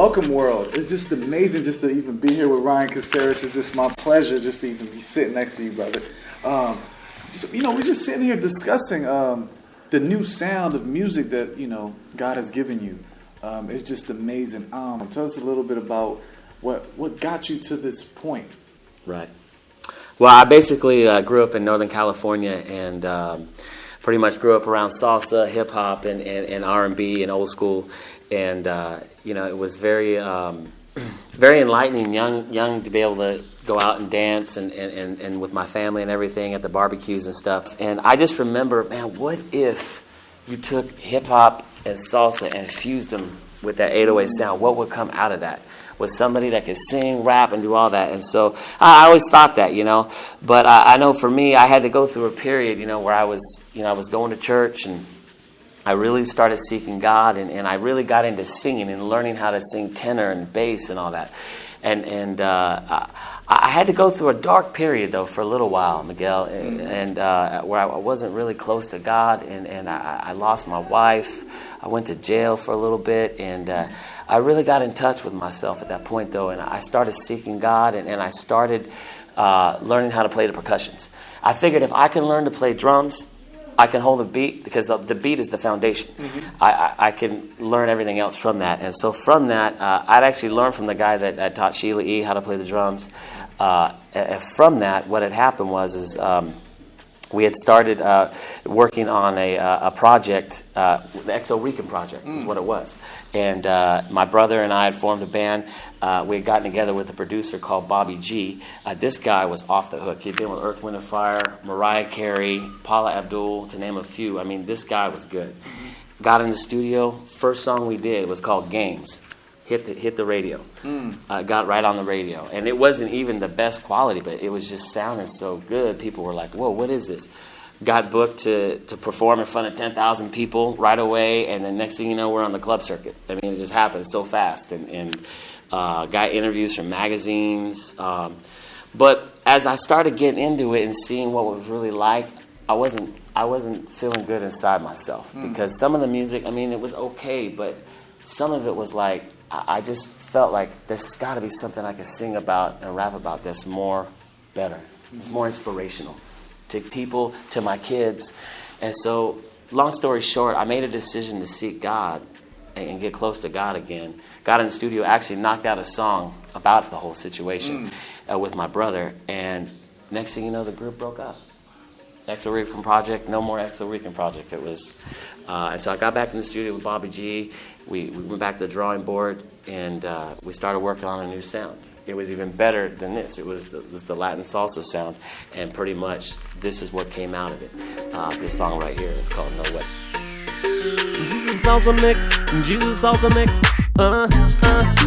welcome world. It's just amazing just to even be here with Ryan Casarez. It's just my pleasure just to even be sitting next to you, brother. We're just sitting here discussing the new sound of music that, God has given you. It's just amazing. Tell us a little bit about what got you to this point. Right. Well, I basically grew up in Northern California and pretty much grew up around salsa, hip-hop, and R&B and old school. And, it was very very enlightening, young to be able to go out and dance and with my family and everything at the barbecues and stuff. And I just remember, man, what if you took hip-hop and salsa and fused them with that 808 sound? What would come out of that? With somebody that could sing, rap, and do all that. And so I always thought that, But I know for me, I had to go through a period, where I was going to church and I really started seeking God, and I really got into singing and learning how to sing tenor and bass and all that. And I had to go through a dark period, though, for a little while, Miguel, and where I wasn't really close to God, and I lost my wife. I went to jail for a little bit, and I really got in touch with myself at that point, though, and I started seeking God, and I started learning how to play the percussions. I figured if I can learn to play drums, I can hold the beat, because the beat is the foundation. Mm-hmm. I can learn everything else from that. And so from that, I'd actually learned from the guy that taught Sheila E. how to play the drums. From that, what had happened was we had started working on a project, the XO Rican Project is what it was. And my brother and I had formed a band. We had gotten together with a producer called Bobby G. This guy was off the hook. He'd been with Earth, Wind & Fire, Mariah Carey, Paula Abdul, to name a few. I mean, this guy was good. Got in the studio. First song we did was called Games. Hit the radio. Got right on the radio. And it wasn't even the best quality, but it was just sounding so good. People were like, whoa, what is this? Got booked to perform in front of 10,000 people right away, and then next thing you know, we're on the club circuit. I mean, it just happened so fast. And got interviews from magazines. But as I started getting into it and seeing what it was really like, I wasn't feeling good inside myself. Because some of the music, I mean, it was okay, but some of it was like, I just felt like there's got to be something I can sing about and rap about that's better. It's more inspirational to people, to my kids. And so, long story short, I made a decision to seek God and get close to God again. Got in the studio, actually knocked out a song about the whole situation with my brother. And next thing you know, the group broke up. XO Rican Project, no more XO Rican Project. It was, and so I got back in the studio with Bobby G. We went back to the drawing board, and we started working on a new sound. It was even better than this. It was the Latin salsa sound, and pretty much this is what came out of it. This song right here, it's called No Way. Jesus salsa mix,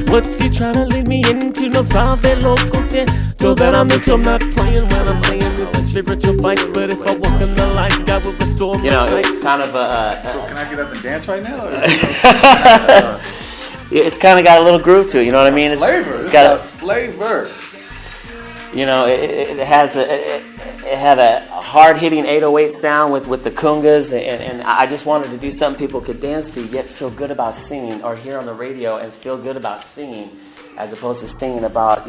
what's he trying to lead me into? No sabe loco siento that I'm into. I'm not playing when I'm saying it's a spiritual fight, but if I walk in the light, God will restore my sight. It's kind of So can I get up and dance right now? It's kind of got a little groove to it, you know what I mean? It's got a flavor. It had a hard-hitting 808 sound with the congas, and I just wanted to do something people could dance to, yet feel good about singing, or hear on the radio and feel good about singing, as opposed to singing about,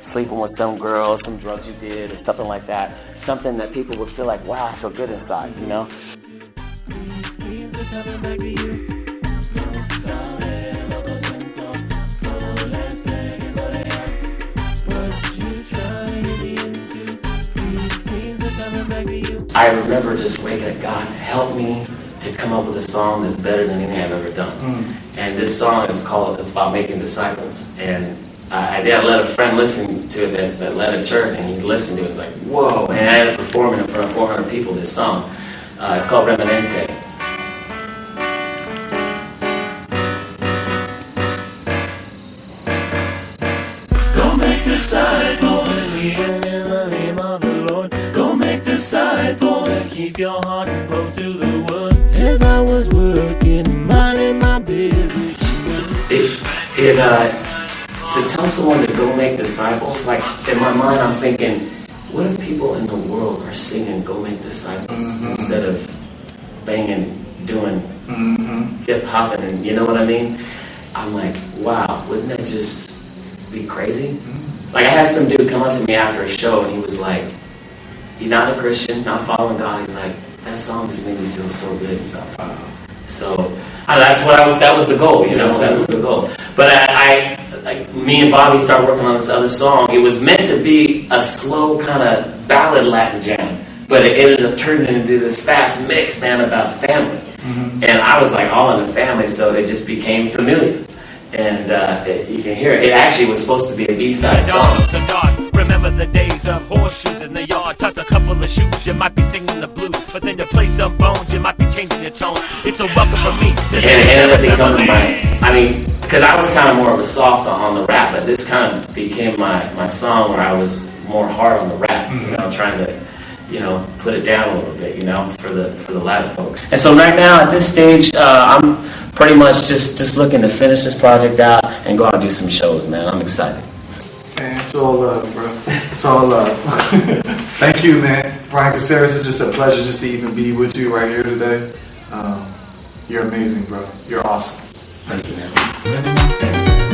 sleeping with some girl, some drugs you did, or something like that. Something that people would feel like, wow, I feel good inside, I remember just waking up, God, help me to come up with a song that's better than anything I've ever done. And this song it's about making disciples. And I let a friend listen to it that led a church, and he listened to it. It's like, whoa. And I had to perform it in front of 400 people, this song. It's called Remanente. Go make disciples in the name of the Lord. Go make disciples and keep your heart close to the word. As I was working, minding my business. To tell someone to go make disciples, like in my mind I'm thinking, what if people in the world are singing "Go Make Disciples" instead of banging, doing hip hopping, and you know what I mean? I'm like, wow, wouldn't that just be crazy? Like, I had some dude come up to me after a show, and he was like, he's not a Christian, not following God. He's like, that song just made me feel so good inside. So that's what that was the goal, you know. That was the goal. But I like, me and Bobby started working on this other song. It was meant to be a slow kind of ballad Latin jam, but it ended up turning into this fast mix, man, about family. And I was like all in the family, so it just became familiar. And you can hear it. It actually was supposed to be a B-side song. Remember the days of horseshoes in the yard. Toss a couple of shoes, you might be singing the blues. But then you play some bones, you might be changing your tone. It's a welcome for me. And it ended up becoming because I was kind of more of a soft on the rap, but this kind of became my song where I was more hard on the rap, you know, trying to, you know, put it down a little bit, you know, for the Latin folk. And so right now at this stage, I'm pretty much just looking to finish this project out and go out and do some shows, man. I'm excited. Man, it's all love, bro. It's all love. Thank you, man. Ryan Casarez, it's just a pleasure just to even be with you right here today. You're amazing, bro. You're awesome. Thank you, man.